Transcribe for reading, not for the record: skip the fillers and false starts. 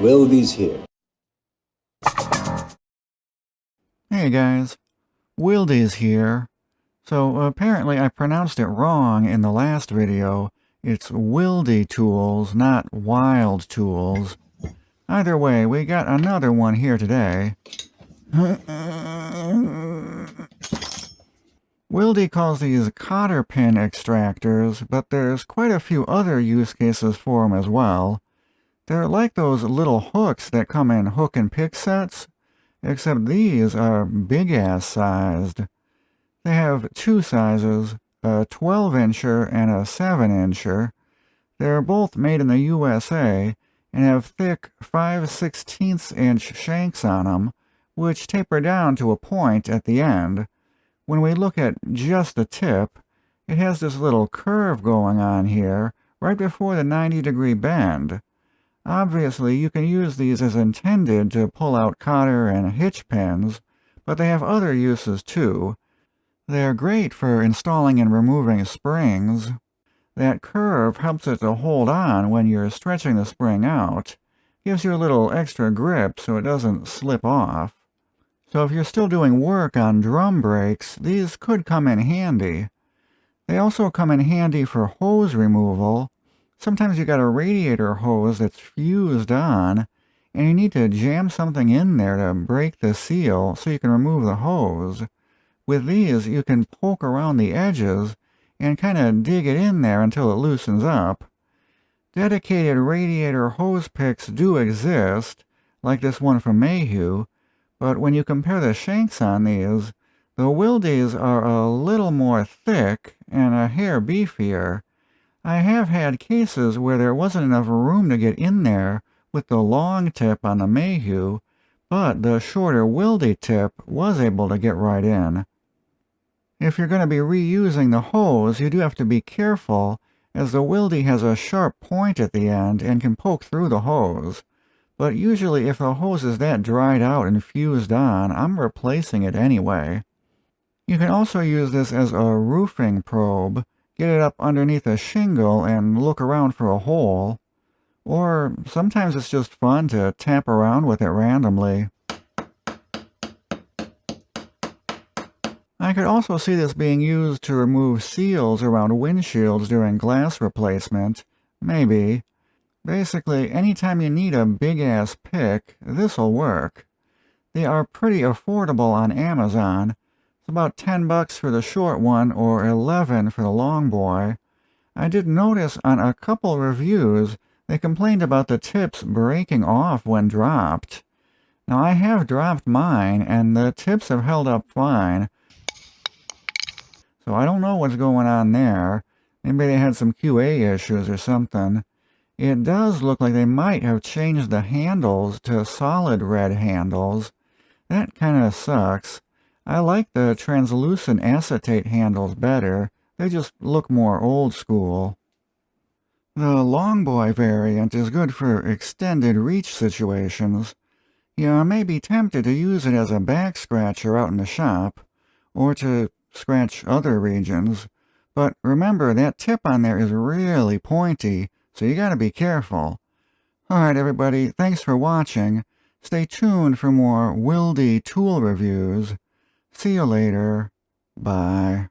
Wilde's here. Hey guys, Wilde's here. So apparently I pronounced it wrong in the last video. It's Wilde Tools, not Wild Tools. Either way, we got another one here today. Wilde calls these Cotter pin extractors, but there's quite a few other use cases for them as well. They're like those little hooks that come in hook and pick sets, except these are big-ass sized. They have two sizes, a 12-incher and a 7-incher. They're both made in the USA and have thick 5/16-inch shanks on them, which taper down to a point at the end. When we look at just the tip, it has this little curve going on here right before the 90-degree bend. Obviously, you can use these as intended to pull out cotter and hitch pins, but they have other uses too. They're great for installing and removing springs. That curve helps it to hold on when you're stretching the spring out. Gives you a little extra grip so it doesn't slip off. So if you're still doing work on drum brakes, these could come in handy. They also come in handy for hose removal. Sometimes you got a radiator hose that's fused on, and you need to jam something in there to break the seal so you can remove the hose. With these, you can poke around the edges and kind of dig it in there until it loosens up. Dedicated radiator hose picks do exist, like this one from Mayhew, but when you compare the shanks on these, the Wildes are a little more thick and a hair beefier. I have had cases where there wasn't enough room to get in there with the long tip on the Mayhew, but the shorter Wilde tip was able to get right in. If you're going to be reusing the hose, you do have to be careful, as the Wilde has a sharp point at the end and can poke through the hose. But usually if the hose is that dried out and fused on, I'm replacing it anyway. You can also use this as a roofing probe. Get it up underneath a shingle and look around for a hole. Or sometimes it's just fun to tap around with it randomly. I could also see this being used to remove seals around windshields during glass replacement. Maybe. Basically, anytime you need a big-ass pick, this'll work. They are pretty affordable on Amazon. It's about $10 for the short one or $11 for the long boy. I did notice on a couple reviews they complained about the tips breaking off when dropped. Now I have dropped mine and the tips have held up fine. So I don't know what's going on there. Maybe they had some QA issues or something. It does look like they might have changed the handles to solid red handles. That kind of sucks. I like the translucent acetate handles better. They just look more old school. The Longboy variant is good for extended reach situations. You may be tempted to use it as a back scratcher out in the shop, or to scratch other regions. But remember, that tip on there is really pointy, so you gotta be careful. Alright everybody, thanks for watching. Stay tuned for more Wilde tool reviews. See you later. Bye.